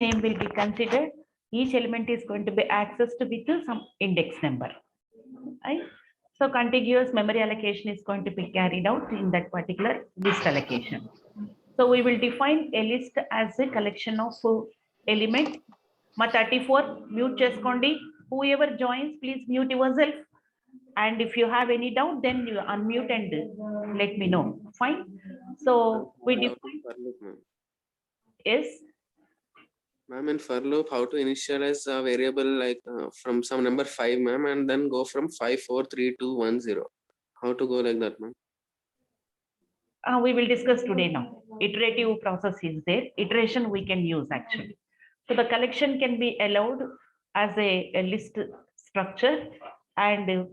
name will be considered. Each element is going to be accessed with some index number. Right? So contiguous memory allocation is going to be carried out in that particular list allocation. So we will define a list as a collection of element. Ma 34 mute cheskondi. Whoever joins, please mute yourself. And if you have any doubt, then you unmute and let me know. Fine. So we define. Yes. Ma'am, in for loop, how to initialize a variable like from some number 5, ma'am, and then go from 5, 4, 3, 2, 1, 0. How to go like that, ma'am? We will discuss today now. Iterative process is there. Iteration we can use actually. So the collection can be allowed as a list structure, and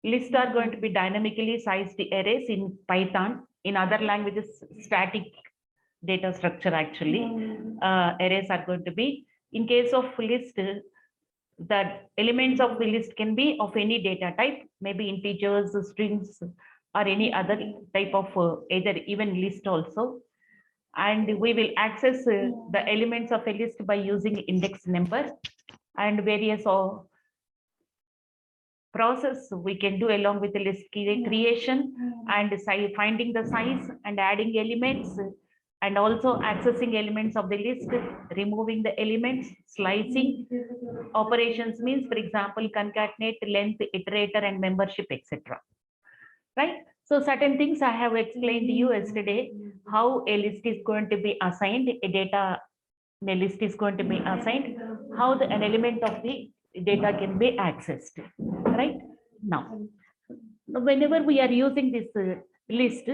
lists are going to be dynamically sized arrays in Python. In other languages, static data structure actually. Arrays are going to be, in case of list, the elements of the list can be of any data type, maybe integers, strings, or any other type of either even list also. And we will access the elements of a list by using index number, and various process we can do along with the list creation and finding the size and adding elements, and also accessing elements of the list, removing the elements, slicing operations means, for example, concatenate, length, iterator, and membership, etc. Right? So certain things I have explained to you yesterday, how a list is going to be assigned, a data in a list is going to be assigned, how an element of the data can be accessed. Right? Now, whenever we are using this list,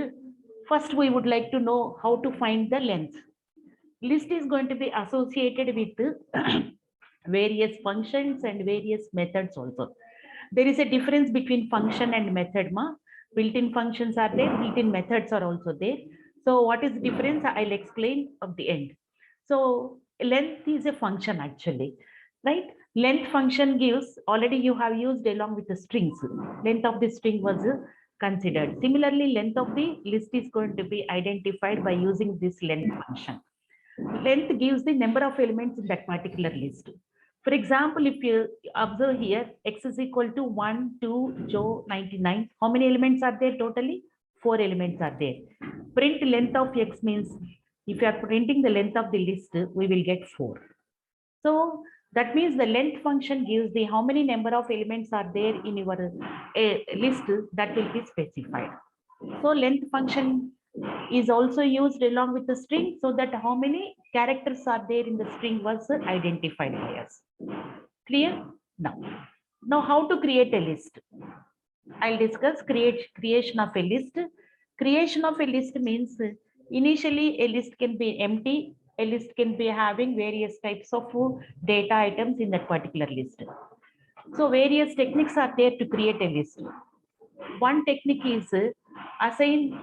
first we would like to know how to find the length. List is going to be associated with various functions and various methods also. There is a difference between function and method. Built-in functions are there, built-in methods are also there. So what is the difference? I'll explain at the end. So length is a function actually, right? Length function gives, already you have used along with the strings. Length of the string was considered. Similarly, length of the list is going to be identified by using this length function. Length gives the number of elements in that particular list. For example, if you observe here, x is equal to 1, 2, 99. How many elements are there totally? 4 elements are there. Print length of x means, if you are printing the length of the list, we will get 4. So that means the length function gives the how many number of elements are there in your list that will be specified. So length function is also used along with the string, so that how many characters are there in the string was identified by us. Clear? Now how to create a list? I'll discuss creation of a list. Creation of a list means initially a list can be empty. A list can be having various types of data items in that particular list. So various techniques are there to create a list. One technique is assign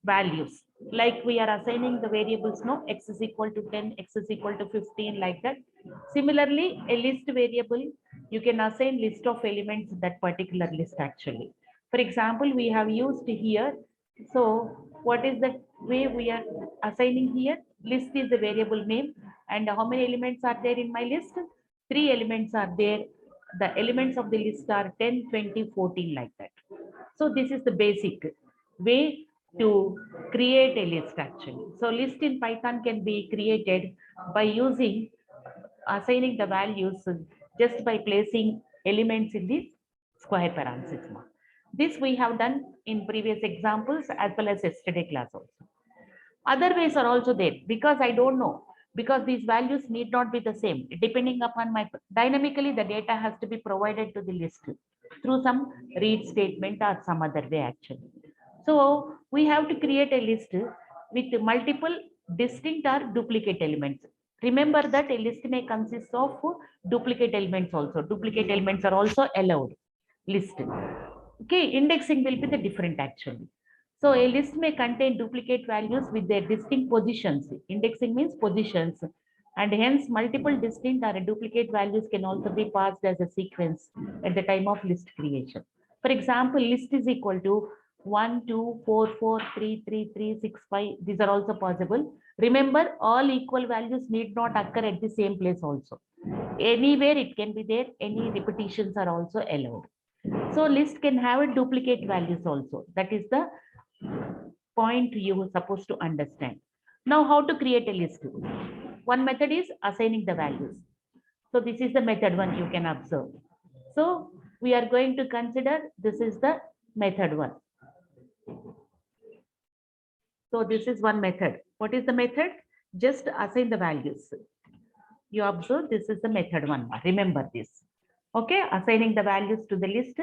values. Like we are assigning the variables, no, x is equal to 10, x is equal to 15, like that. Similarly, a list variable, you can assign list of elements in that particular list actually. For example, we have used here. So what is the way we are assigning here? List is the variable name, and how many elements are there in my list? 3 elements are there. The elements of the list are 10, 20, 14, like that. So this is the basic way to create a list actually. So list in Python can be created by using assigning the values just by placing elements in the square parentheses. This we have done in previous examples as well as yesterday class also. Other ways are also there, because I don't know, because these values need not be the same. Depending upon my, dynamically the data has to be provided to the list through some read statement or some other way actually. So we have to create a list with multiple distinct or duplicate elements. Remember that a list may consist of duplicate elements also. Duplicate elements are also allowed. List. Okay, indexing will be the different actually. So a list may contain duplicate values with their distinct positions. Indexing means positions, and hence multiple distinct or duplicate values can also be passed as a sequence at the time of list creation. For example, list is equal to 1, 2, 4, 4, 3, 3, 3, 6, 5. These are also possible. Remember, all equal values need not occur at the same place also. Anywhere it can be there, any repetitions are also allowed. So list can have a duplicate values also. That is the point you were supposed to understand. Now, how to create a list? One method is assigning the values. So this is the method one you can observe. So we are going to consider this is the method one. So this is one method. What is the method? Just assign the values. You observe this is the method one. Remember this. Okay, assigning the values to the list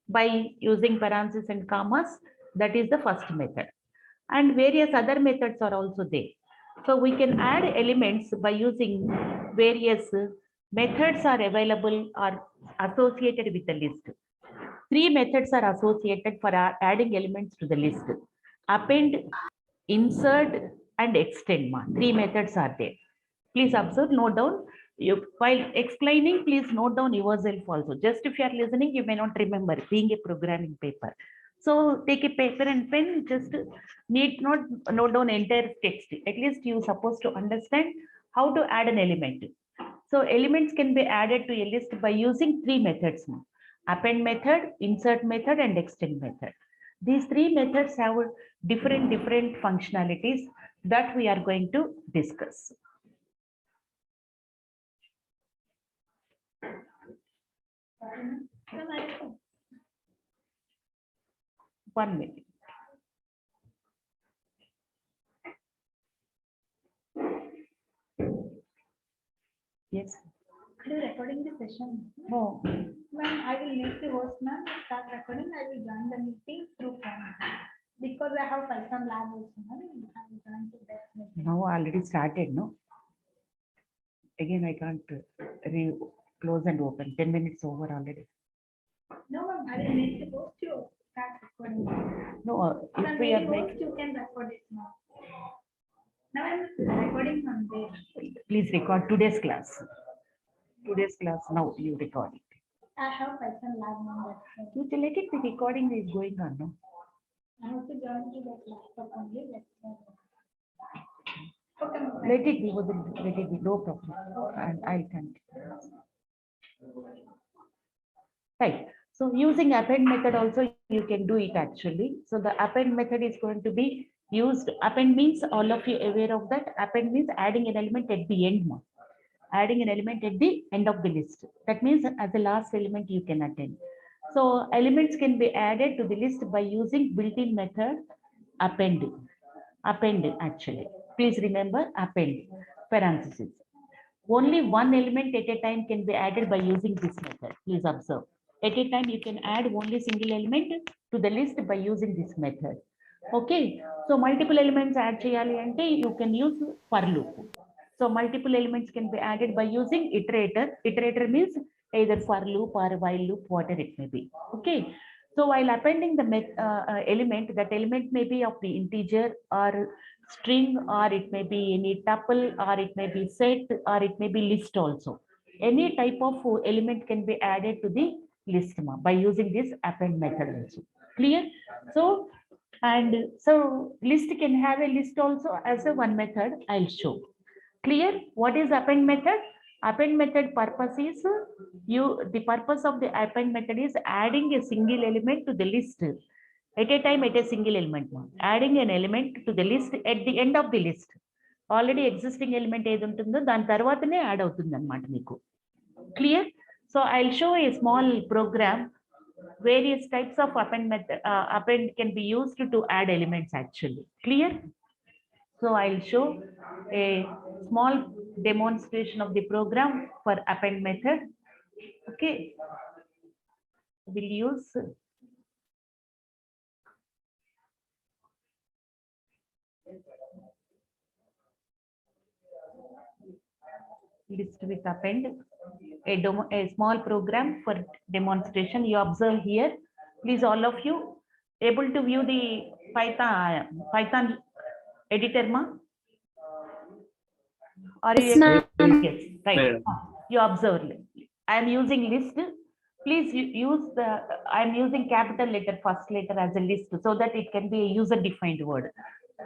by using parentheses and commas. That is the first method. And various other methods are also there. So we can add elements by using various methods are available or associated with the list. Three methods are associated for adding elements to the list. Append, insert, and extend. Three methods are there. Please observe, note down. While explaining, please note down yourself also. Just if you are listening, you may not remember being a programming paper. So take a paper and pen, just need not note down entire text. At least you supposed to understand how to add an element. So elements can be added to a list by using three methods now. Append method, insert method, and extend method. These three methods have different functionalities that we are going to discuss. One minute. Yes. Are you recording the session? No. Ma'am, I will make the host, ma'am. Start recording. I will join the meeting through phone. Because I have Python lab also, ma'am. I will join to that meeting. No, already started, no? Again, I can't close and open. 10 minutes over already. No, ma'am, I will make the host to start recording. No, if Ma'am, we are host, making, you can record it now. Now I'm recording from there. please record today's class. Today's class, now you record it. I have Python lab, ma'am. You let it, the recording is going on, no? I have to join to that laptop only. Okay, ma'am. Let it be, no problem. And I'll continue. Right. So using append method also you can do it actually. So the append method is going to be used. Append means all of you aware of that. Append means adding an element at the end. Adding an element at the end of the list. That means as the last element you can attend. So elements can be added to the list by using built-in method append. Append actually. Please remember append parentheses. Only one element at a time can be added by using this method. Please observe. At a time, you can add only single element to the list by using this method. Okay. So multiple elements add cheyali ante you can use for loop. So multiple elements can be added by using iterator. Iterator means either for loop or while loop, whatever it may be. Okay. So while appending the element, that element may be of the integer or string, or it may be any tuple, or it may be set, or it may be list also. Any type of element can be added to the list by using this append method also. Clear? So, and so list can have a list also as a one method. I'll show. Clear? What is append method? Append method purpose is the purpose of the append method is adding a single element to the list at a time at a single element. Adding an element to the list at the end of the list. Already existing element ఏది ఉంటుందో దాని తర్వాతనే add అవుతుంది అన్నమాట మీకు. Clear? So I'll show a small program. Various types of append method append can be used to add elements actually. Clear? So I'll show a small demonstration of the program for append method. Okay. We'll use list with append, a small program for demonstration. You observe here. Please, all of you able to view the Python editor, ma? Or yes, yes, right. You observe. I am using list. Please use the, I am using capital letter, first letter as a list so that it can be a user defined word.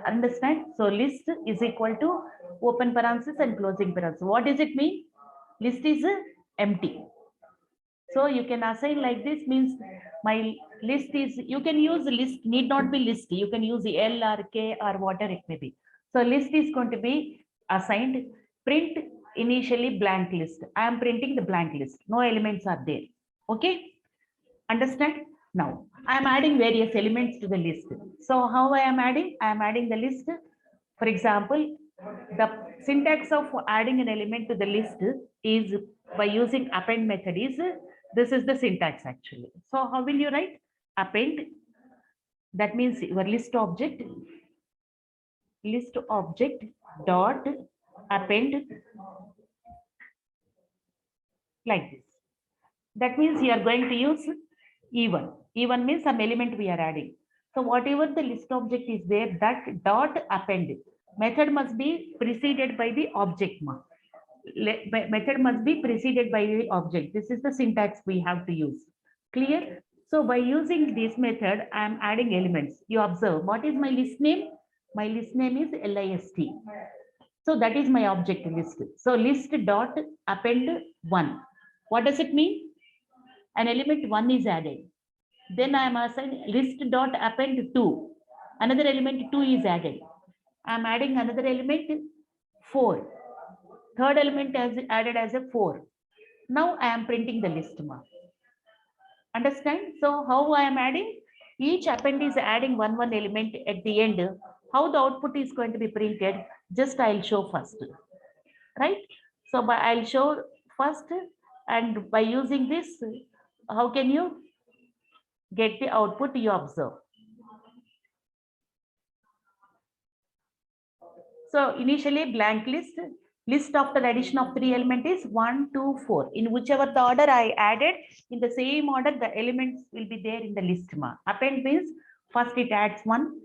Understand? So list is equal to open parenthesis and closing parenthesis. What does it mean? List is empty. So you can assign like this, means my list is, you can use list, need not be list. You can use the L or K or whatever it may be. So list is going to be assigned, print initially blank list. I am printing the blank list. No elements are there. Okay. Understand? Now I am adding various elements to the list. So how I am adding? I am adding the list. For example, the syntax of adding an element to the list is by using append method is, this is the syntax actually. So how will you write? Append, that means your list object dot append like this. That means you are going to use E1. E1 means some element we are adding. So whatever the list object is there, that dot append method must be preceded by the object. Method must be preceded by the object. This is the syntax we have to use. Clear? So by using this method, I am adding elements. You observe, what is my list name? My list name is list. So that is my object list. So list dot append 1. What does it mean? An element 1 is added. Then I am assigned list dot append 2. Another element 2 is added. I am adding another element 4. Third element is added as a 4. Now I am printing the list. Understand? So how I am adding? Each append is adding one element at the end. How the output is going to be printed? Just I'll show first. Right? So I'll show first, and by using this, how can you get the output? You observe. So initially blank list after addition of 3 element is 1, 2, 4. In whichever the order I added, in the same order the elements will be there in the list. Append means first it adds 1.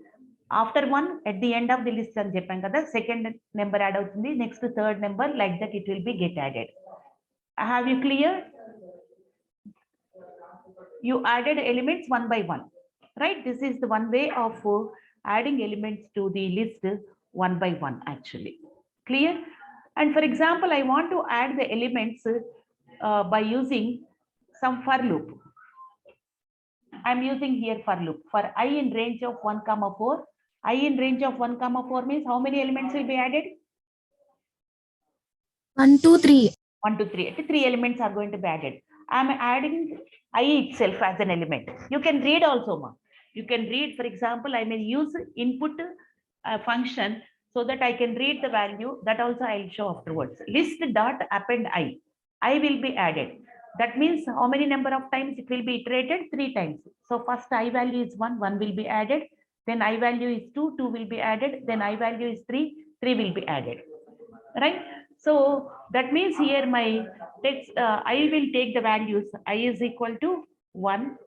After 1 at the end of the list and the second number add out the next to third number, like that it will be get added. Have you clear? You added elements one by one, right? This is the one way of adding elements to the list one by one actually. Clear? And for example, I want to add the elements by using some for loop. I'm using here for loop for I in range of 1, 4. I in range of 1, 4 means how many elements will be added? 1, 2, 3. 1, 2, 3. 3 elements are going to be added. I'm adding I itself as an element. You can read also, ma. You can read, for example, I may use input function so that I can read the value. That also I'll show afterwards. List dot append I. I will be added. That means how many number of times it will be iterated? 3 times. So first I value is 1, 1 will be added. Then I value is 2, 2 will be added. Then I value is 3, 3 will be added. Right? So that means here my text, I will take the values. I is equal to 1,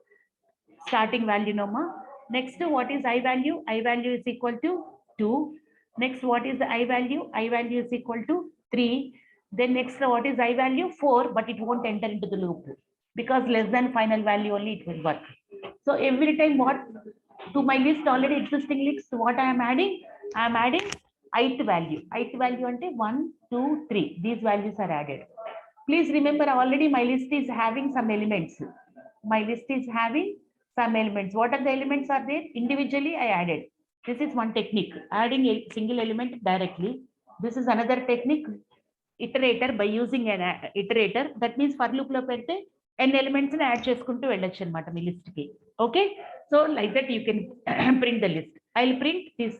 starting value number. Next, what is I value? I value is equal to 2. Next, what is the I value? I value is equal to 3. Then next, what is I value? 4, but it won't enter into the loop because less than final value only it will work. So every time what to my list, already existing list, what I am adding? I am adding ith value. Ith value ante 1, 2, 3. These values are added. Please remember, already my list is having some elements. My list is having some elements. What are the elements are there? Individually I added. This is one technique, adding a single element directly. This is another technique, iterator, by using an iterator. That means for loop lo pette n elements ni add cheskuntu vellochu anamata me list ki. Okay, so like that you can print the list. I'll print this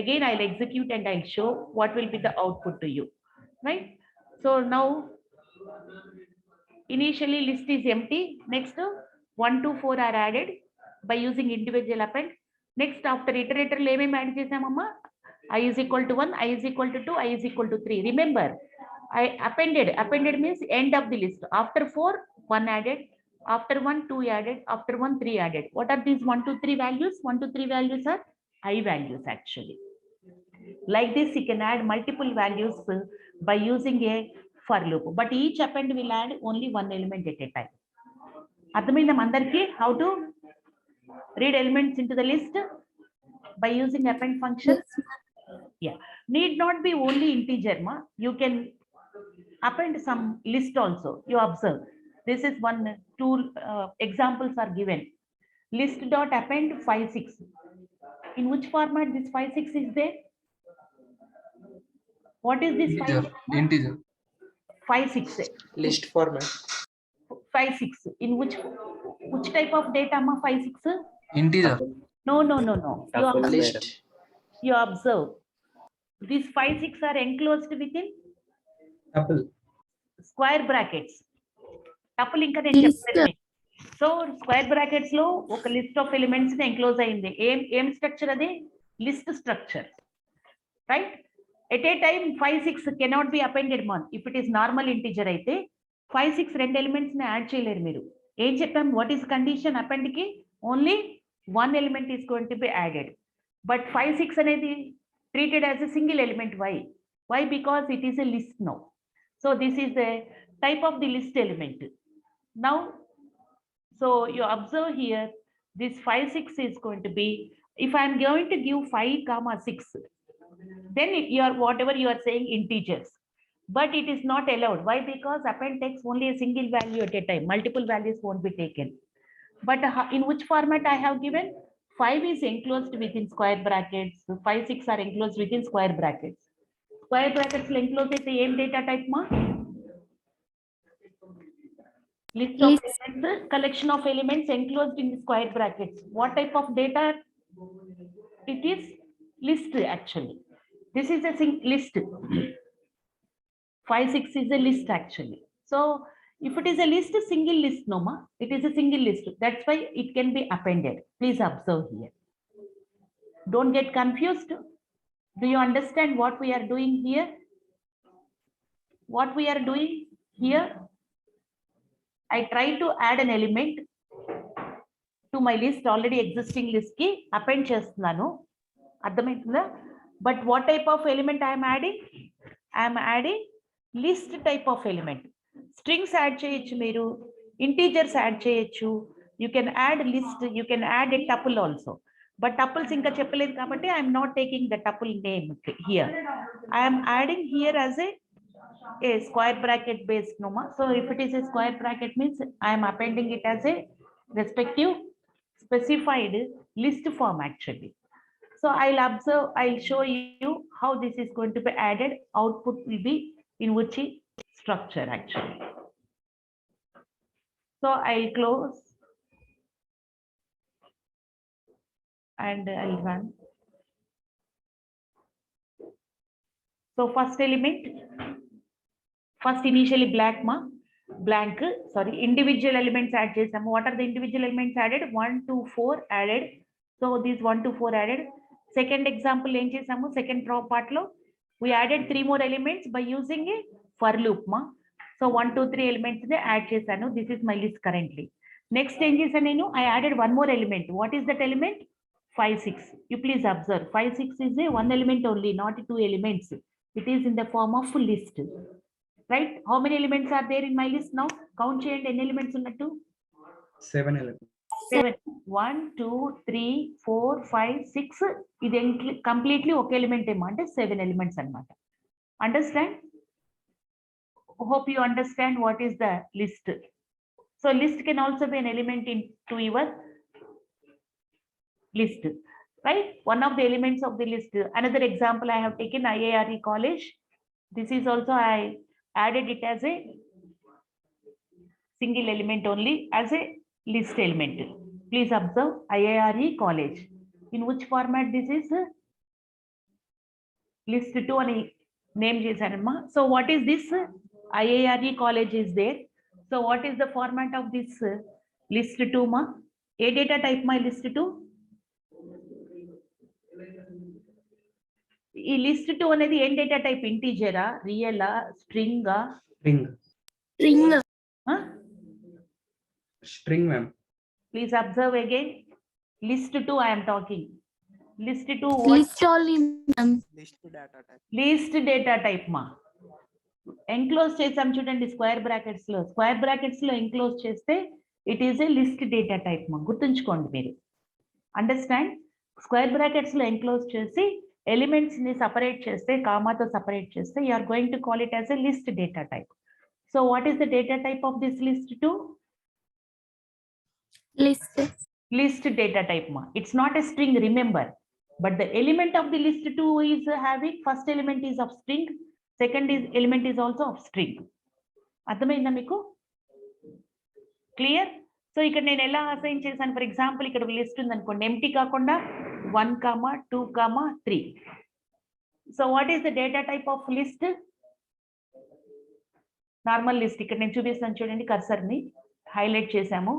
again. I'll execute and I'll show what will be the output to you, right? So now initially list is empty. Next 1, 2, 4 are added by using individual append. Next, after iterator lo em add chesamamma? I is equal to 1, I is equal to 2, I is equal to 3. Remember, I appended means end of the list. After 4, 1 added. After 1, 2 added. After 1, 3 added. What are these 1, 2, 3 values? 1, 2, 3 values are I values actually. Like this, you can add multiple values by using a for loop. But each append will add only one element at a time. అర్థమైందా అందరికీ? How to read elements into the list? by using append function? Yeah, need not be only integer, ma. You can append some list also. You observe. This is one, two examples are given. List dot append 5, 6. In which format this 5, 6 is there? What is this 5, 6? Integer. 5, 6. List format. 5, 6. In which type of data, ma? 5, 6? Integer. No. List. You observe. These 5, 6 are enclosed within Apple. square brackets. Tuple ఇంకా నేను చెప్తాను. So square brackets లో ఒక list of elements ని enclose అయింది. ఏం structure అది? List structure, right? At a time 5, 6 cannot be appended man. If it is normal integer అయితే 5, 6 రెండు ఎలిమెంట్స్ ని యాడ్ చేయలేరు మీరు. ఏం చెప్పాం? What is condition? అపెండ్ కి only 1 element is going to be added. But 5, 6 అనేది treated as a single element. Why? Because it is a list now. So this is the type of the list element. Now, so you observe here, this 5, 6 is going to be, if I am going to give 5, 6, then you are whatever you are saying integers, but it is not allowed. Why? Because append takes only a single value at a time. Multiple values won't be taken. But in which format I have given? 5 is enclosed within square brackets. 5, 6 are enclosed within square brackets. Square brackets enclosed with the same data type, ma? List of elements, collection of elements enclosed in the square brackets. What type of data? It is list actually. This is a list. 5, 6 is a list actually. So if it is a list, single list, no ma, it is a single list. That's why it can be appended. Please observe here. Don't get confused. Do you understand what we are doing here? What we are doing here? I try to add an element to my list, already existing list ki append chestunanu. Ardhamaitunda? But what type of element I am adding? I am adding list type of element. Strings add cheyochu meeru, integers add cheyochu. You can add list, you can add a tuple also. But tuples inka cheppaledu kabatti I am not taking the tuple name here. I am adding here as a square bracket based noma. So if it is a square bracket means I am appending it as a respective specified list form actually. So I'll observe, I'll show you how this is going to be added. Output will be in which structure actually. So I'll close and I'll run. So first element, first initially blank, sorry, individual elements add chesam. What are the individual elements added? 1, 2, 4 added. So these 1, 2, 4 added. Second example em chesamu, second part lo we added 3 more elements by using a for loop ma. So 1, 2, 3 elements ne add chesanu. This is my list currently. Next em chesanu nenu, I added one more element. What is that element? 5, 6. You please observe, 5, 6 is a one element only, not 2 elements. It is in the form of list, right? How many elements are there in my list now? Count cheyandi, any elements unnattu? 7 elements. 7. 1, 2, 3, 4, 5, 6. ఇది completely ఒక element ఏమో అంటే 7 elements అన్నమాట. Understand? Hope you understand what is the list. So list can also be an element into your list, right? One of the elements of the list. Another example I have taken IARE college. This is also I added it as a single element only, as a list element. Please observe IARE college. In which format this is? List 2 ani name chesanamma. So what is this? IARE college is there. So what is the format of this list 2 ma? A data type my list 2. ఈ list 2 అనేది ఏం data type? ఇంటీజరా, రియలా, స్ట్రింగా? String ma'am. Please observe again. List 2 I am talking. List 2 List only, ma'am. List data type. మా enclose చేసాం చూడండి square brackets లో. స్క్వేర్ బ్రాకెట్స్ లో ఎన్క్లోజ్ చేస్తే it is a list data type మా. గుర్తుంచుకోండి మీరు. అండర్స్టాండ్? స్క్వేర్ బ్రాకెట్స్ లో ఎన్క్లోజ్ చేసి ఎలిమెంట్స్ ని సపరేట్ చేస్తే కామాతో సపరేట్ చేస్తే you are going to call it as a list data type. So what is the data type of this list 2? List data type ma. It's not a string, remember, but the element of the list 2 is having first element is of string, second is element is also of string. అర్థమైందా మీకు? Clear? So ఇక్కడ నేను ఎలా assign చేశాను, for example ఇక్కడ ఒక list ఉంది అనుకోండి, ఎంటీ కాకుండా 1, 2, 3. So what is the data type of list? Normal list. ఇక్కడ నేను చూపిస్తాను చూడండి, కర్సర్ ని హైలైట్ చేసాము.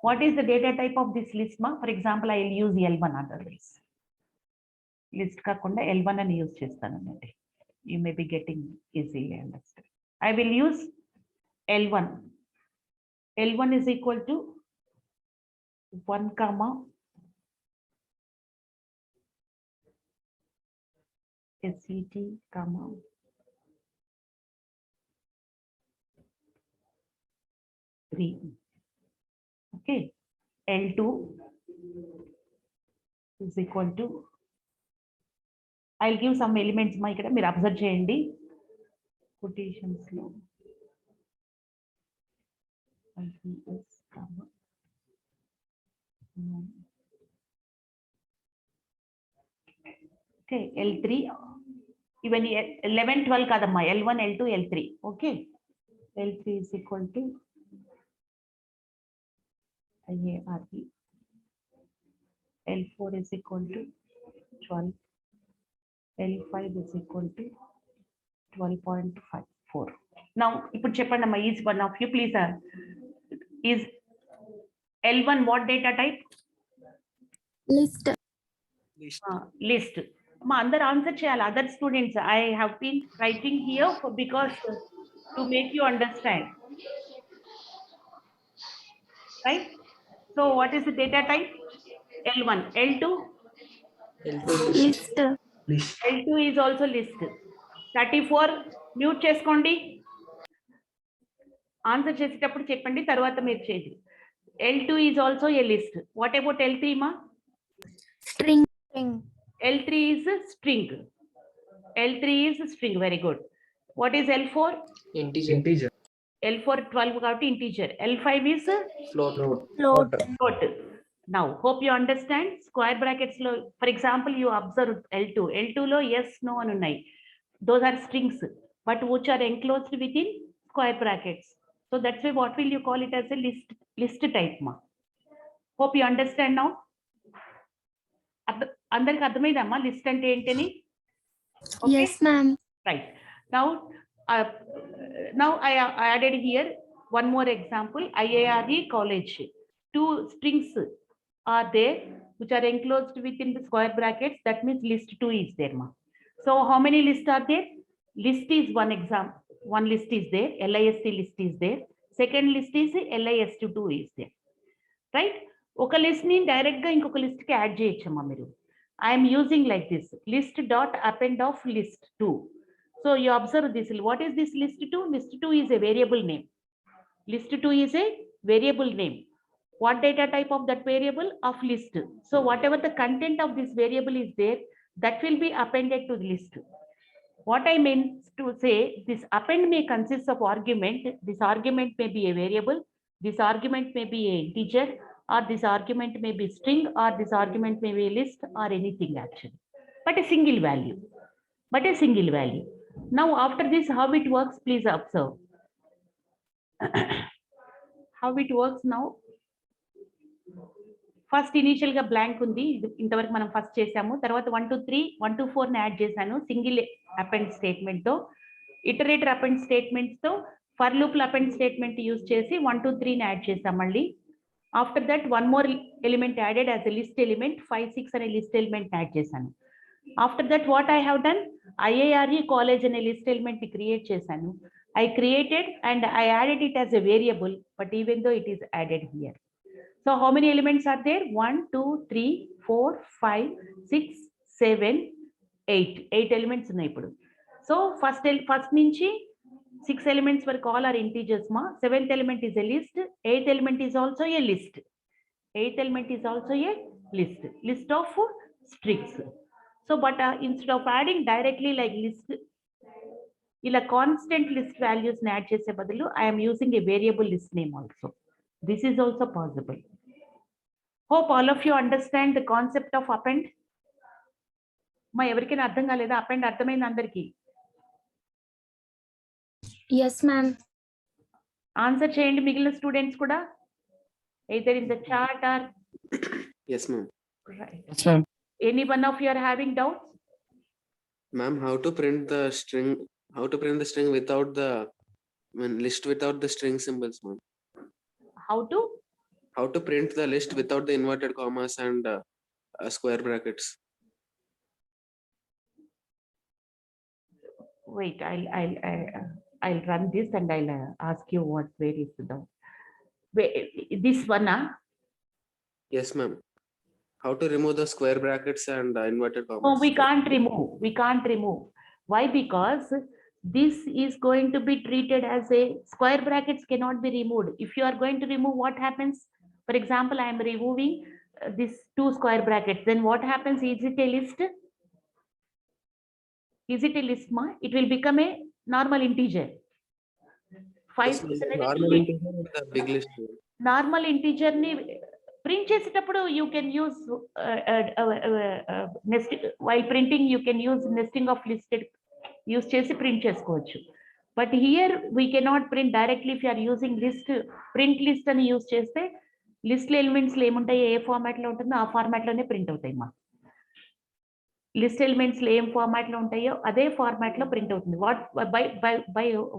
What is the data type of this list ma? For example, I will use L1 otherwise. List కాకుండా L1 అని use చేస్తానండి. You may be getting easily understand. I will use L1. L1 is equal to 1, SCT, 3. Okay, L2 is equal to, I'll give some elements ma ikkada meer observe cheyandi quotations lo okay, L3 even 11 12 kadamma, L1 L2 L3. Okay, L3 is equal to IARE. L4 is equal to 12. L5 is equal to 12.54. Now, ఇప్పుడు చెప్పండి అమ్మా, each one of you please, is L1 what data type? List. List. అమ్మా అందరు answer చేయాలి, other students. I have been writing here for because to make you understand, right? So what is the data type? L1. L2? List. L2 is also list. 34 mute చేసుకోండి, answer చేసేటప్పుడు చెప్పండి, తర్వాత మీరు చేయండి. L2 is also a list. What about L3 ma? String. L3 is string. L3 is string. Very good. What is L4? Integer. L4 12 కాబట్టి integer. L5 is Float. float. Now hope you understand. Square brackets lo, for example, you observe L2. L2 lo yes no అని ఉన్నాయి. Those are strings but which are enclosed within square brackets. So that's why what will you call it as a list type ma. Hope you understand now. అందరికి అర్థమైందమ్మా list అంటే ఏంటని? Yes, ma'am. Right. Now I added here one more example. IARE college. 2 strings are there which are enclosed within the square brackets. That means list 2 is there ma. So how many lists are there? List is one example. One list is there. LIST list is there. Second list is LIST2 is there. Right? ఒక list ని direct గా ఇంకొక list కి add చేయొచ్చమ్మా మీరు. I'm using like this list dot append of list 2. So you observe this. What is this list 2? List 2 is a variable name. List 2 is a variable name. What data type of that variable? Of list. So whatever the content of this variable is there, that will be appended to the list. What I meant to say, this append may consist of argument. This argument may be a variable. This argument may be a integer, or this argument may be string, or this argument may be a list, or anything actually. But a single value. Now after this, how it works, please observe. How it works now. First initial గా blank ఉంది, ఇంతవరకు మనం first చేసాము. తర్వాత 1 2 3 1 2 4 ని add చేశాను single append statement తో. Iterator append statements తో for loop append statement use చేసి 1 2 3 ని యాడ్ చేసాం మళ్ళీ. After that one more element added as a list element 5 6 అనే లిస్ట్ ఎలిమెంట్ యాడ్ చేశాను. After that what I have done, IARE college అనే list element ని create చేశాను. I created and I added it as a variable, but even though it is added here. So how many elements are there? 1 2 3 4 5 6 7 8 elements ఉన్నాయి ఇప్పుడు. So first నుంచి 6 elements వరకు all are integers ma. 7th element is a list. 8th element is also a list. 8th element is also a list. List of strings. So, but instead of adding directly like list, ఇలా constant list values ని add చేసే బదులు I am using a variable list name also. This is also possible. Hope all of you understand the concept of append. మా ఎవరికైనా అర్థం కాలేదా? append అర్థమైంది అందరికి? Yes, ma'am. ఆన్సర్ చేయండి మిగిలిన స్టూడెంట్స్ కూడా. Either in the chat or Yes, ma'am. right. Yes, ma'am. Any one of you are having doubts? Ma'am, how to print the string? How to print the string without the list without the string symbols, ma'am? How to? How to print the list without the inverted commas and square brackets? Wait, I'll run this and I'll ask you where is the doubt. This one, Yes, ma'am. How to remove the square brackets and inverted commas? no, we can't remove. We can't remove. Why? Because this is going to be treated as a square brackets cannot be removed. If you are going to remove, what happens? For example, I am removing this 2 square brackets. Then what happens? Is it a list? Is it a list, ma? It will become a normal integer. 5 Yes, ma'am. Normal integer with a big list. ma'am. Normal integer ని print చేసేటప్పుడు you can use nest while printing you can use nesting of listed use చేసి print చేసుకోవచ్చు. But here we cannot print directly if you're using list print list అని use చేస్తే list elements ఏముంటాయి, ఏ format లో ఉంటుందో ఆ ఫార్మాట్ లోనే ప్రింట్ అవుతాయి మా. లిస్ట్ ఎలిమెంట్స్ ఏం ఫార్మాట్ లో ఉంటాయో అదే ఫార్మాట్ లో ప్రింట్ అవుతుంది. What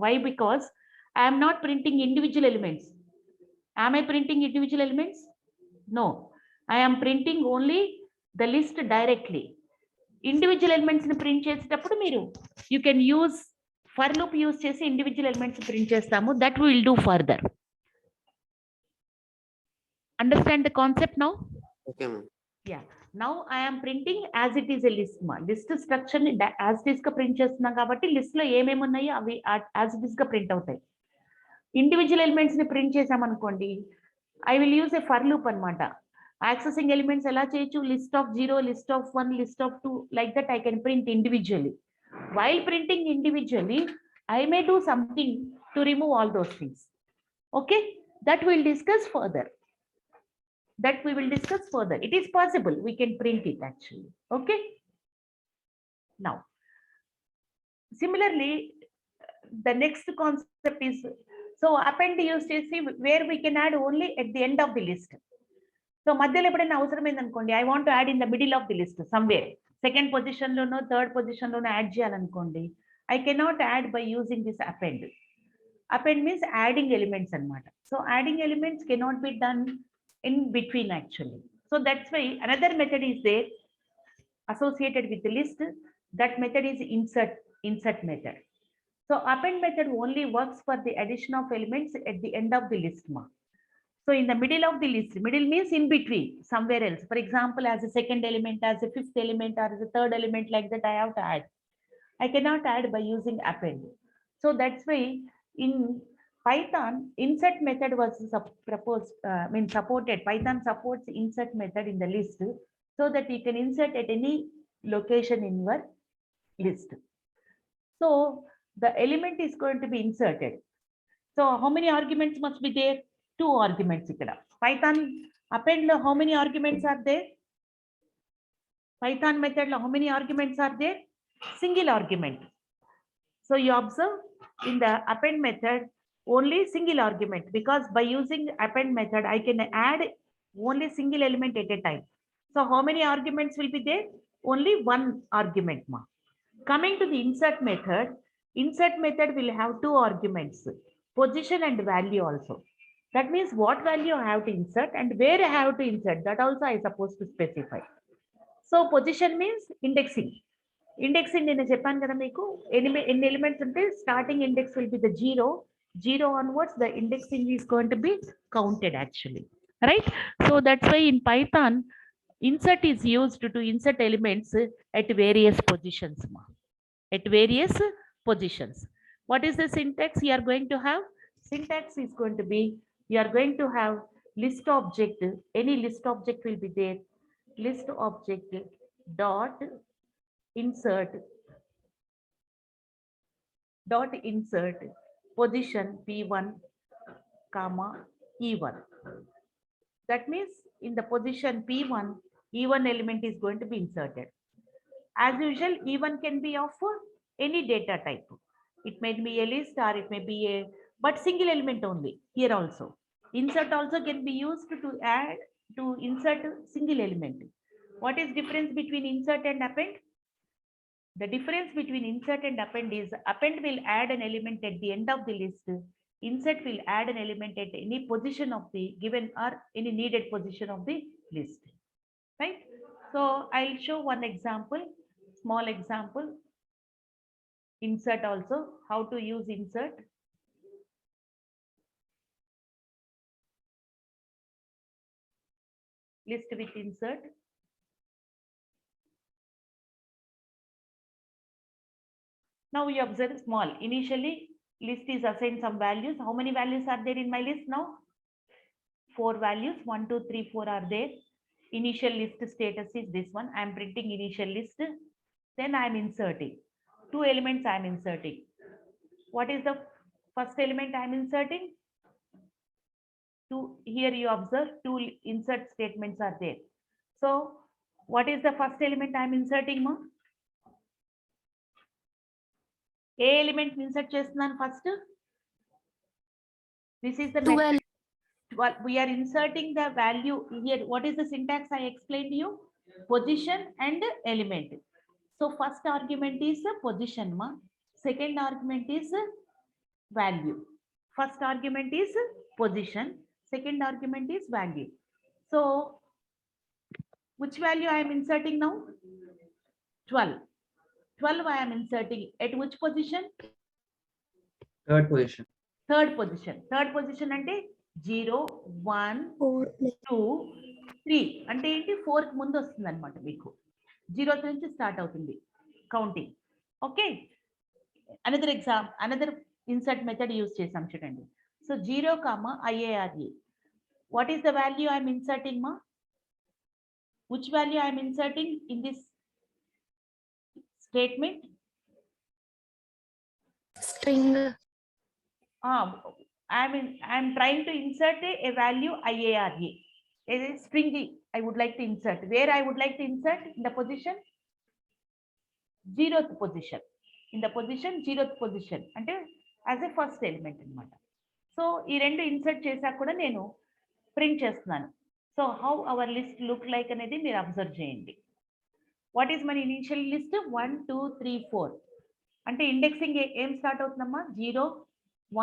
why because I'm not printing individual elements. Am I printing individual elements? No, I am printing only the list directly. Individual elements ni print చేసేటప్పుడు మీరు you can use for loop use చేసి individual elements print చేస్తాము. That we will do further. Understand the concept now? Okay, ma'am. Yeah. Now I am printing as it is a list ma. List structure ని as it is గా print చేస్తున్నాం కాబట్టి list లో ఏమేమి ఉన్నాయో అవి as it is గా print అవుతాయి. ఇండివిజువల్ ఎలిమెంట్స్ ని ప్రింట్ చేసామనుకోండి, I will use A for loop అనమాట. యాక్సెసింగ్ ఎలిమెంట్స్ ఎలా చేయొచ్చు, list of 0, list of 1, list of 2, like that I can print individually. While printing individually I may do something to remove all those things. Okay, that will discuss further. That we will discuss further. It is possible we can print it actually. Okay. Now, similarly, the next concept is, so append use chesi where we can add only at the end of the list. So మధ్యలో ఎప్పుడైనా అవసరమైంది అనుకోండి, I want to add in the middle of the list somewhere, second position లోనో third position లోనో add చేయాలనుకోండి, I cannot add by using this append. Append means adding elements అన్నమాట. So adding elements cannot be done in between actually. So that's why another method is there associated with the list. That method is insert method. So append method only works for the addition of elements at the end of the list ma. So in the middle of the list, middle means in between, somewhere else. For example, as a second element, as a fifth element, or as a third element, like that I have to add. I cannot add by using append. So that's why in Python, insert method was supported. Python supports insert method in the list so that you can insert at any location in your list. So the element is going to be inserted. So how many arguments must be there? 2 arguments ikkada. Python append lo how many arguments are there? Python method lo how many arguments are there? Single argument. So you observe in the append method only single argument, because by using append method I can add only single element at a time. So how many arguments will be there? Only 1 argument ma. Coming to the insert method will have 2 arguments, position and value also. That means what value I have to insert and where I have to insert, that also I supposed to specify. So position means indexing. Indexing నేను చెప్పాను కదా మీకు, ఎన్ని elements ఉంటే starting index will be the 0 onwards the indexing is going to be counted actually, right? So that's why in Python insert is used to insert elements at various positions ma. At various positions. What is the syntax you are going to have? Syntax is going to be, you are going to have list object, any list object will be there, list object dot insert position P1 comma E1. That means in the position P1, E1 element is going to be inserted. As usual, E1 can be of any data type. It may be a list or it may be a, but single element only here also. Insert also can be used to insert single element. What is difference between insert and append? The difference between insert and append is append will add an element at the end of the list. Insert will add an element at any position of the given or any needed position of the list. Right? So I'll show one example, small example. Insert also, how to use insert. List with insert. Now you observe small. Initially, list is assigned some values. How many values are there in my list now? 4 values. 1, 2, 3, 4 are there. Initial list status is this one. I am printing initial list. Then I am inserting. 2 elements I am inserting. What is the first element I am inserting? Here you observe 2 insert statements are there. So what is the first element I am inserting, ma? A element insert చేస్తున్నాను first. This is the 12. method. Well, we are inserting the value here. What is the syntax I explained to you? Position and element. So first argument is position, ma. Second argument is value. First argument is position. Second argument is value. So which value I am inserting now? 12. 12 I am inserting at which position? Third position. Third position. Third position అంటే 0, 1, 2, 3 అంటే ఏంటి 4 ముందు వస్తుంది అనమాట మీకు 0 నుంచి start అవుతుంది counting. Okay, another insert method use చేసాం చూడండి. So 0, IARE. What is the value I am inserting, ma? Which value I am inserting in this statement? String. I am trying to insert a value IARE. A string I would like to insert. Where I would like to insert? In the position 0th position. In the position 0th position. అంటే as a first element అన్నమాట. So ఈ రెండు insert చేశాక కూడా నేను print చేస్తున్నాను. So how our list look like అనేది మీరు అబ్జర్వ్ చేయండి. What is my initial list? 1, 2, 3, 4 అంటే ఇండెక్సింగ్ ఏం స్టార్ట్ అవుతుందమ్మా? 0,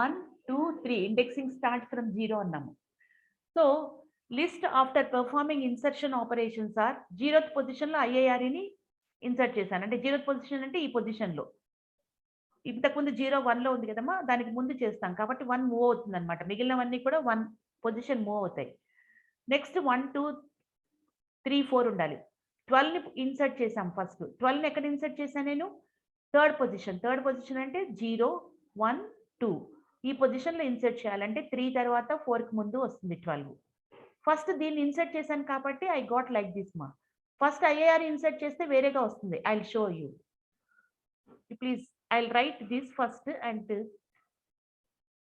1, 2, 3 ఇండెక్సింగ్ స్టార్ట్ ఫ్రమ్ 0 అన్నాము. So list after performing insertion operations are 0th పొజిషన్లో IAREని ఇన్సర్ట్ చేశాను. అంటే 0th పొజిషన్ అంటే ఈ పొజిషన్లో. ఇంతకుముందు 0, 1లో ఉంది కదమ్మా, దానికి ముందు చేస్తాం కాబట్టి 1 మూవ్ అవుతుంది అనమాట. మిగిలినవన్నీ కూడా 1 పొజిషన్ మూవ్ అవుతాయి. నెక్స్ట్ 1, 2, 3, 4 ఉండాలి. 12ని ఇన్సర్ట్ చేసాం ఫస్ట్. 12ని ఎక్కడ ఇన్సర్ట్ చేశాను నేను? Third position. థర్డ్ పొజిషన్ అంటే 0, 1, 2 ఈ పొజిషన్లో ఇన్సర్ట్ చేయాలంటే 3 తర్వాత 4కి ముందు వస్తుంది 12. ఫస్ట్ దీన్ని ఇన్సర్ట్ చేశాను కాబట్టి ఐ గాట్ లైక్ దిస్ మా. ఫస్ట్ IARE ఇన్సర్ట్ చేస్తే వేరేగా వస్తుంది. I will show you. Please I'll write this first and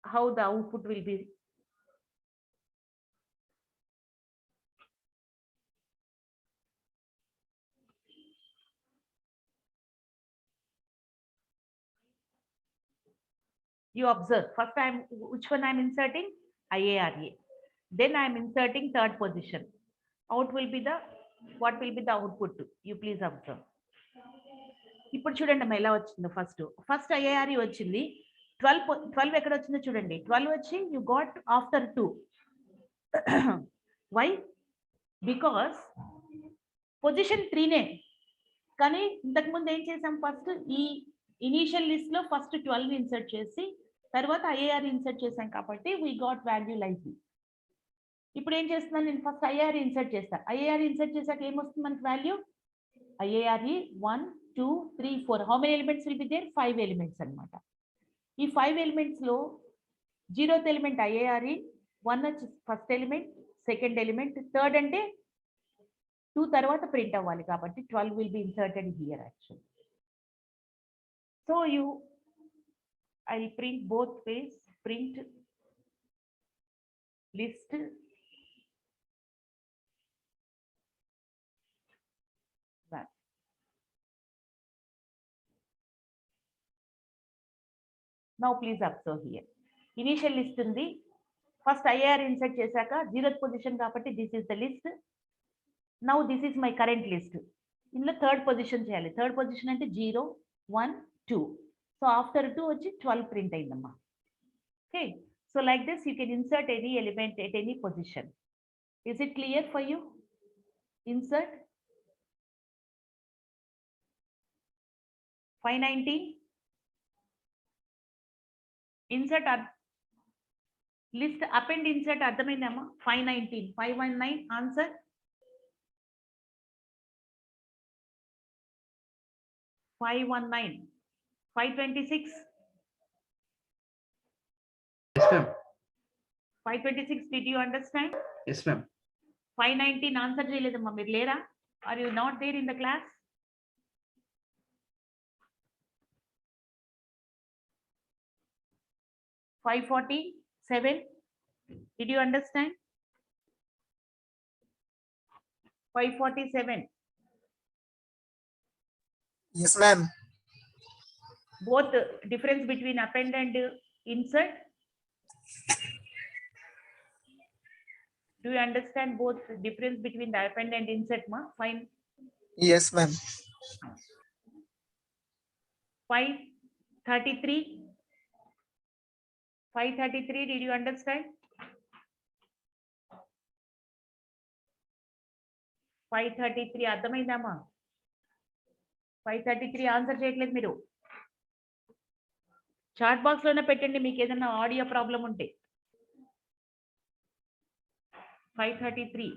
how the output will be. You observe. First which one I'm inserting? IARE. Then I'm inserting third position. What will be the output? You please observe. ఇప్పుడు చూడండి అమ్మా ఎలా వచ్చిందో. First IARE వచ్చింది. 12 ఎక్కడ వచ్చిందో చూడండి. 12 వచ్చి you got after 2. Why? Because position 3నే, కానీ ఇంతకుముందు ఏం చేసాం? ఫస్ట్ ఈ ఇనీషియల్ లిస్ట్ లో ఫస్ట్ 12 ఇన్సర్ట్ చేసి తర్వాత IARE ఇన్సర్ట్ చేసాం కాబట్టి we got value like this. ఇప్పుడు ఏం చేస్తున్నాను నేను? ఫస్ట్ IARE ఇన్సర్ట్ చేస్తాను. IARE ఇన్సర్ట్ చేశాక ఏమొస్తుంది మనకి value? IARE 1, 2, 3, 4. How many elements will be there? 5 elements అన్నమాట. ఈ 5 elements లో 0th ఎలిమెంట్ IARE, 1 వచ్చి first element, second element, third అంటే 2 తర్వాత ప్రింట్ అవ్వాలి కాబట్టి 12 will be inserted here actually. So I'll print both ways, print list that. Now please observe here. Initial list ఉంది. First IR insert చేశాక 0th position కాబట్టి this is the list. Now this is my current list. ఇందులో third position చేయాలి. Third position అంటే 0, 1, 2. So after 2 వచ్చి 12 print అయిందమ్మా. Okay. So like this you can insert any element at any position. Is it clear for you? Insert 519. Insert list append insert అర్థమైందమ్మా 519 519 answer 519 526 Yes, ma'am. 526 did you understand? Yes, ma'am. 519 answer చేయలేదమ్మా మీరు లేరా? Are you not there in the class? $547 did you understand? 547 Yes, ma'am. both difference between append and insert. Do you understand both difference between the append and insert ma? Fine. Yes, ma'am. 533 533 did you understand? 533 అర్థమైందమ్మా? 533 answer చేయట్లేదు మీరు. Chat box లోనే పెట్టండి మీకు ఏదైనా audio problem ఉంటే. 533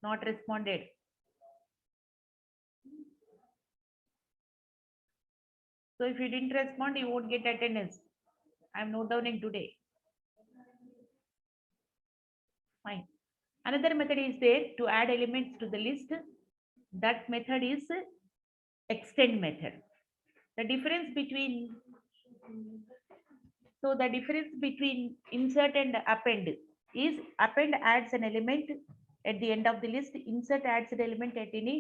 not responded. So if you didn't respond, you won't get attendance. I am note downing today. Fine. Another method is there to add elements to the list. That method is extend method. The difference between insert and append is append adds an element at the end of the list, insert adds an element at any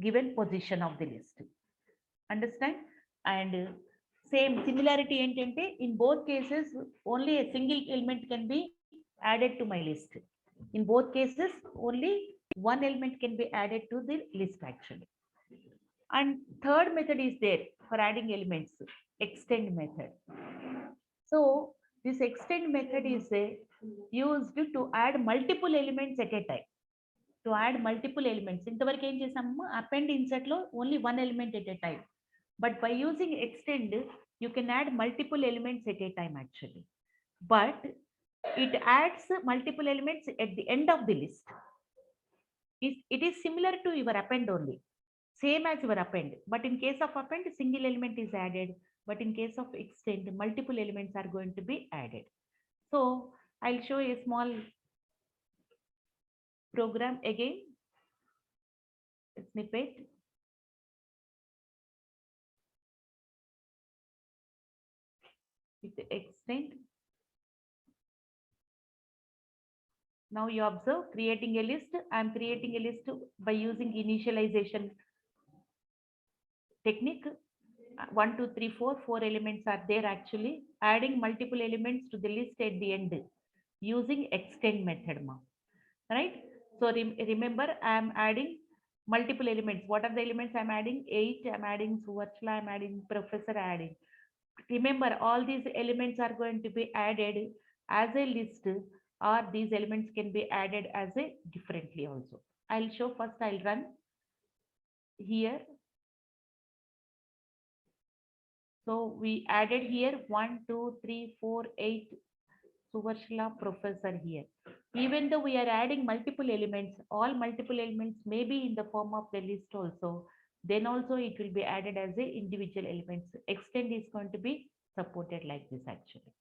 given position of the list. Understand? And same similarity entente in both cases only a single element can be added to my list. In both cases only one element can be added to the list actually. And third method is there for adding elements, extend method. So this extend method is used to add multiple elements at a time. To add multiple elements. ఇంతవరకు ఏం చేసాము? Append insert లో only one element at a time. But by using extend, you can add multiple elements at a time actually. But it adds multiple elements at the end of the list. It is similar to your append only. Same as your append. But in case of append, single element is added. But in case of extend, multiple elements are going to be added. So I'll show a small program again. Snippet. With the extend. Now you observe creating a list. I am creating a list by using initialization technique. 1, 2, 3, 4, 4 elements are there actually. Adding multiple elements to the list at the end using extend method. Right? So remember I am adding multiple elements. What are the elements I am adding? 8, I am adding Suvarchala, I am adding professor, adding. Remember all these elements are going to be added as a list, or these elements can be added as a differently also. I'll show first. I'll run here. So we added here 1, 2, 3, 4, 8 Suvarchala professor here. Even though we are adding multiple elements, all multiple elements may be in the form of the list also. Then also it will be added as a individual elements. Extend is going to be supported like this actually,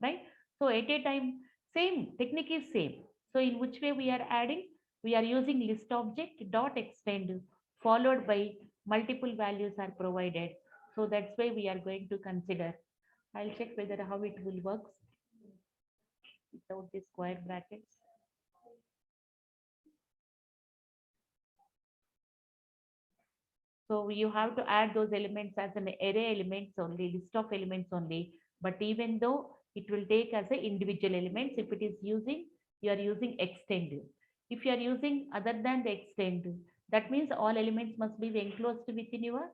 right? So at a time, same technique is same. So in which way we are adding? We are using list object dot extend followed by multiple values are provided. So that's why we are going to consider. I'll check whether how it will work without the square brackets. So you have to add those elements as an array elements only, list of elements only. But even though it will take as a individual elements, if it is using, you are using extend. If you are using other than the extend, that means all elements must be enclosed within your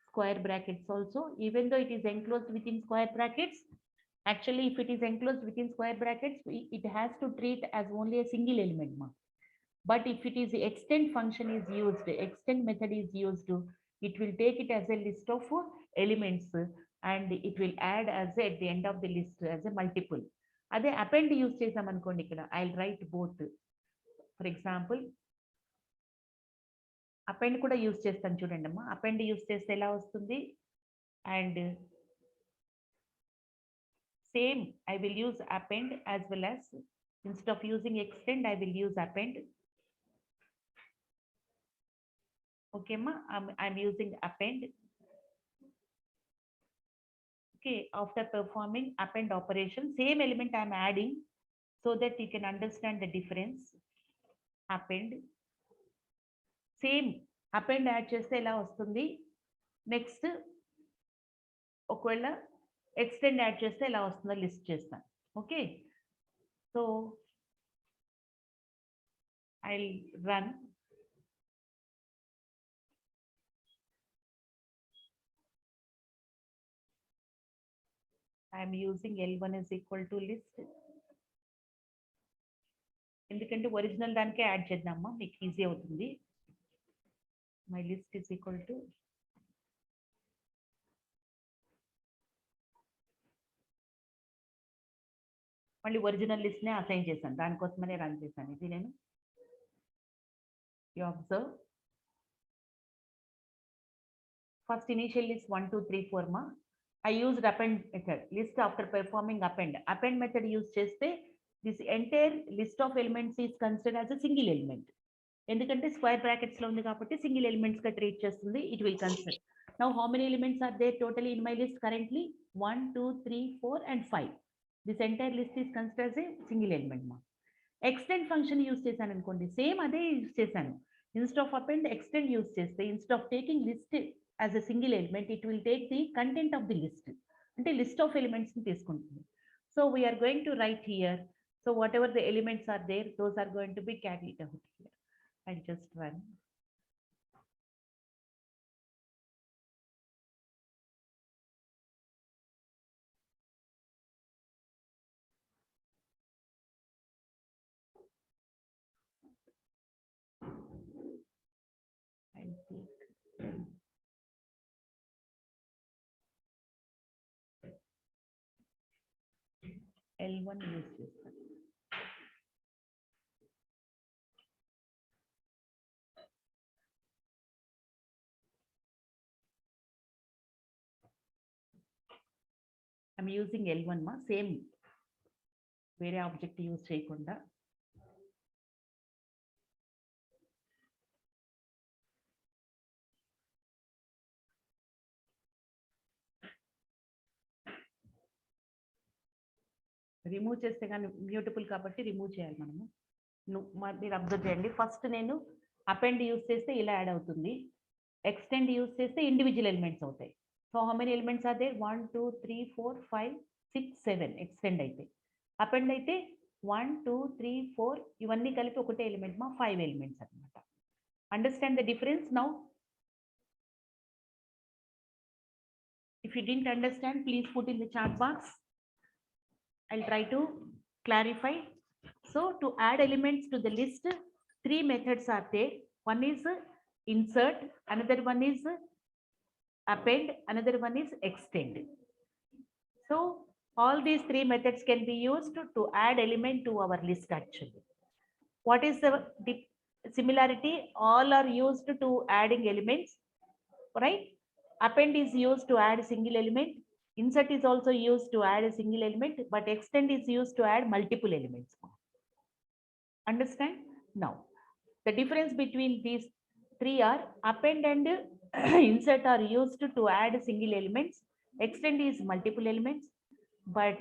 square brackets also. Even though it is enclosed within square brackets, actually if it is enclosed within square brackets, it has to treat as only a single element. But if it is the extend function is used, extend method is used, it will take it as a list of elements and it will add as at the end of the list as a multiple. అదే append use చేసాం అనుకోండి ఇక్కడ I'll write both. For example, append కూడా use చేస్తాను చూడండి అమ్మా. append use చేస్తే ఎలా వస్తుంది and same I will use append as well as instead of using extend I will use append. Okay, ma, I'm using append. Okay, after performing append operation, same element I'm adding so that you can understand the difference. Append. Same append add cheste ela vastundi. Next, okvela extend add cheste ela vastundo list chestan. Okay, so I'll run. I'm using L1 is equal to list. ఎందుకంటే original దానికే add చేద్దామా మీకు easy అవుతుంది. My list is equal to మళ్ళీ original list నే assign చేశాను, దానికోసమనే run చేశాను ఇది నేను. You observe first initial list 1 2 3 4 మా I used append method list after performing append. Append method use cheste this entire list of elements is considered as a single element. ఎందుకంటే square brackets లో ఉంది కాబట్టి single elements గా treat చేస్తుంది. It will consider. Now how many elements are there totally in my list currently 1 2 3 4 and 5. This entire list is consider as a single element మా. Extend function use చేశాను అనుకోండి, same అదే use చేశాను. Instead of append extend use చేస్తే instead of taking list as a single element, it will take the content of the list. అంటే list of elements ని తీసుకుంటుంది. So we are going to write here. So whatever the elements are there, those are going to be carried out here. I'll just run. I'll take L1 use చేస్తాను. I'm using L1 మా, same వేరే object use చేయకుండా. Remove చేస్తే కానీ mutable కాబట్టి remove చేయాలి మనము. మీరు అబ్జర్వ్ చేయండి, ఫస్ట్ నేను అపెండ్ యూస్ చేస్తే ఇలా యాడ్ అవుతుంది, ఎక్స్టెండ్ యూస్ చేస్తే ఇండివిజువల్ ఎలిమెంట్స్ అవుతాయి. So how many elements are there 1 2 3 4 5 6 7 extend అయితే. అపెండ్ అయితే 1 2 3 4 ఇవన్నీ కలిపి ఒకటే ఎలిమెంట్ మా 5 ఎలిమెంట్స్ అనమాట. Understand the difference now. If you didn't understand please put in the chat box. I'll try to clarify. So to add elements to the list, 3 methods are there. One is insert, another one is append, another one is extend. So all these 3 methods can be used to add element to our list actually. What is the similarity? All are used to adding elements, right? Append is used to add a single element. Insert is also used to add a single element, but extend is used to add multiple elements. Understand? Now, The difference between these three are append and insert are used to add single elements. Extend is multiple elements, but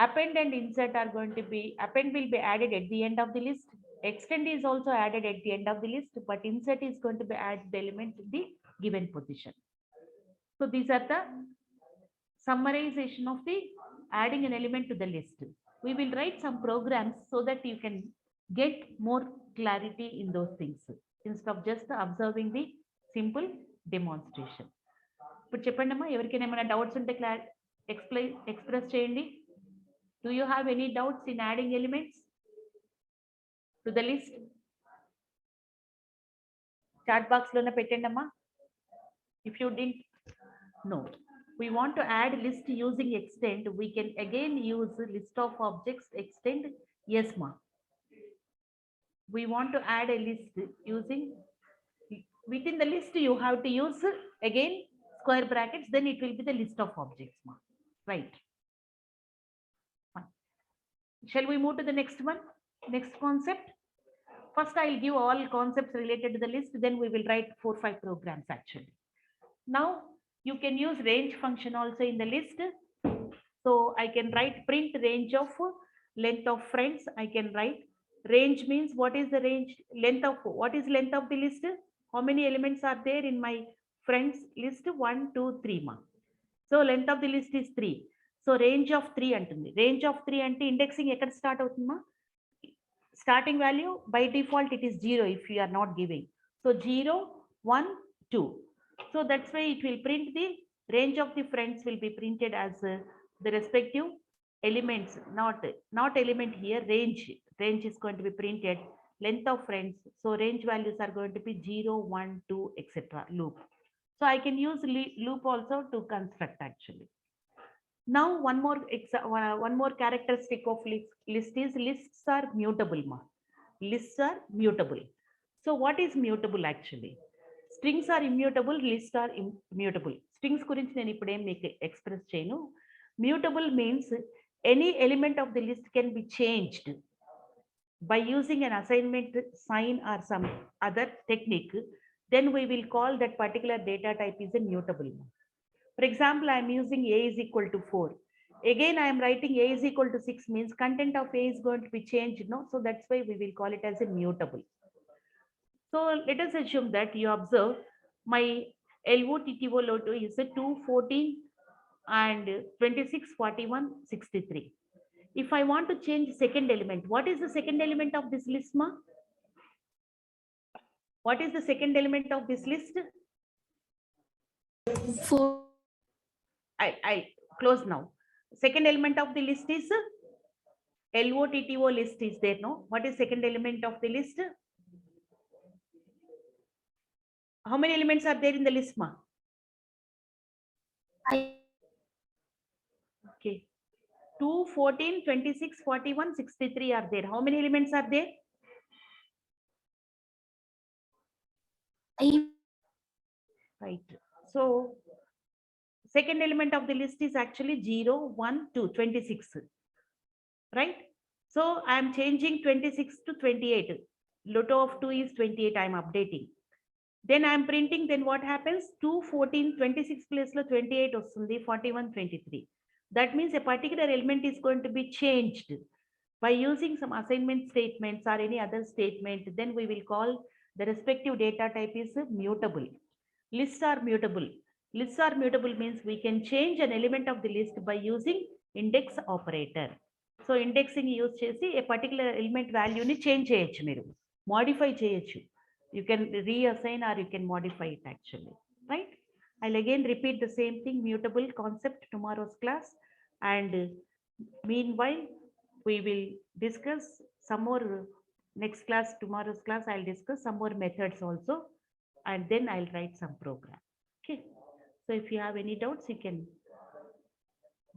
append and insert are going to be, append will be added at the end of the list. Extend is also added at the end of the list, but insert is going to be added the element in the given position. So these are the summarization of the adding an element to the list. We will write some programs so that you can get more clarity in those things instead of just observing the simple demonstration. ఇప్పుడు చెప్పండి అమ్మా, ఎవరికైనా ఏమైనా doubts ఉంటే express చేయండి. Do you have any doubts in adding elements to the list? Chat box లోనే పెట్టండి అమ్మా. If you didn't know, we want to add list using extend. We can again use list of objects extend. Yes, ma. We want to add a list using, within the list you have to use again square brackets, then it will be the list of objects, ma. Right. Fine. Shall we move to the next one? Next concept. First, I'll give all concepts related to the list, then we will write 4-5 programs actually. Now, you can use range function also in the list. So I can write print range of length of friends. I can write range means what is the range, length of, what is length of the list? How many elements are there in my friends list? 1, 2, 3 ma. So length of the list is 3. So range of 3 antundi. Range of 3 ante indexing ekkada start avutundi ma? Starting value by default it is 0 if you are not giving. So 0, 1, 2. So that's why it will print the range of the friends will be printed as the respective elements, not element here, range. Range is going to be printed, length of friends. So range values are going to be 0, 1, 2, etc. loop. So I can use loop also to construct actually. Now one more characteristic of list is lists are mutable ma. Lists are mutable. So what is mutable actually? Strings are immutable, lists are immutable. Strings గురించి నేను ఇప్పుడేం మీకు express చేయను. Mutable means any element of the list can be changed by using an assignment sign or some other technique. Then we will call that particular data type is a mutable. For example, I am using a is equal to 4. Again, I am writing a is equal to 6 means content of a is going to be changed, no? So that's why we will call it as a mutable. So let us assume that you observe my LOTTO loto is a 2, 14 and 26, 41, 63. If I want to change second element, what is the second element of this list, ma? What is the second element of this list? 4. I close now. Second element of the list is LOTTO list is there, no? What is second element of the list? How many elements are there in the list, ma? Okay. 2, 14, 26, 41, 63 are there. How many elements are there? Right. So second element of the list is actually 0, 1, 2, 26. Right? So I am changing 26 to 28. Lotto of 2 is 28. I am updating. Then I am printing. Then what happens? 2, 14, 26 place lo 28 ostundi, 41, 23. That means a particular element is going to be changed by using some assignment statements or any other statement. Then we will call the respective data type is mutable. Lists are mutable. Lists are mutable means we can change an element of the list by using index operator. So indexing use chesi a particular element value ni change cheyochu meeru, modify cheyochu. You can reassign or you can modify it actually, right? I'll again repeat the same thing, mutable concept tomorrow's class, and meanwhile we will discuss some more next class, tomorrow's class I'll discuss some more methods also, and then I'll write some program. Okay, so if you have any doubts you can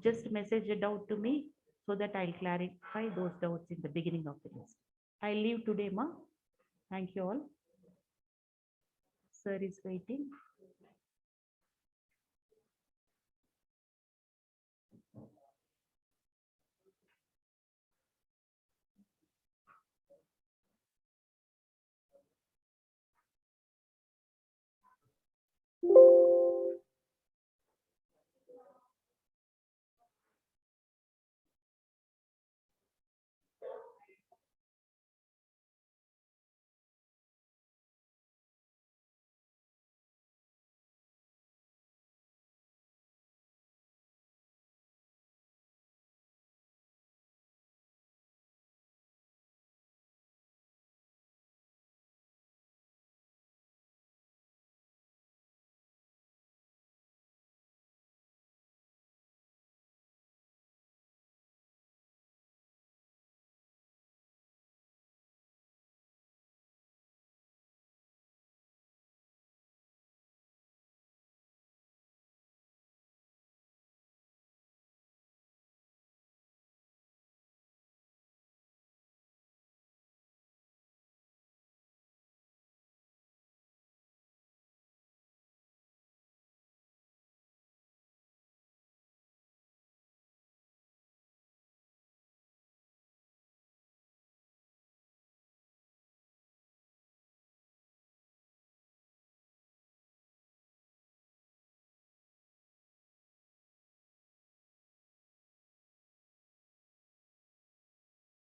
just message a doubt to me so that I'll clarify those doubts in the beginning of the list. I'll leave today, ma. Thank you all. Sir is waiting.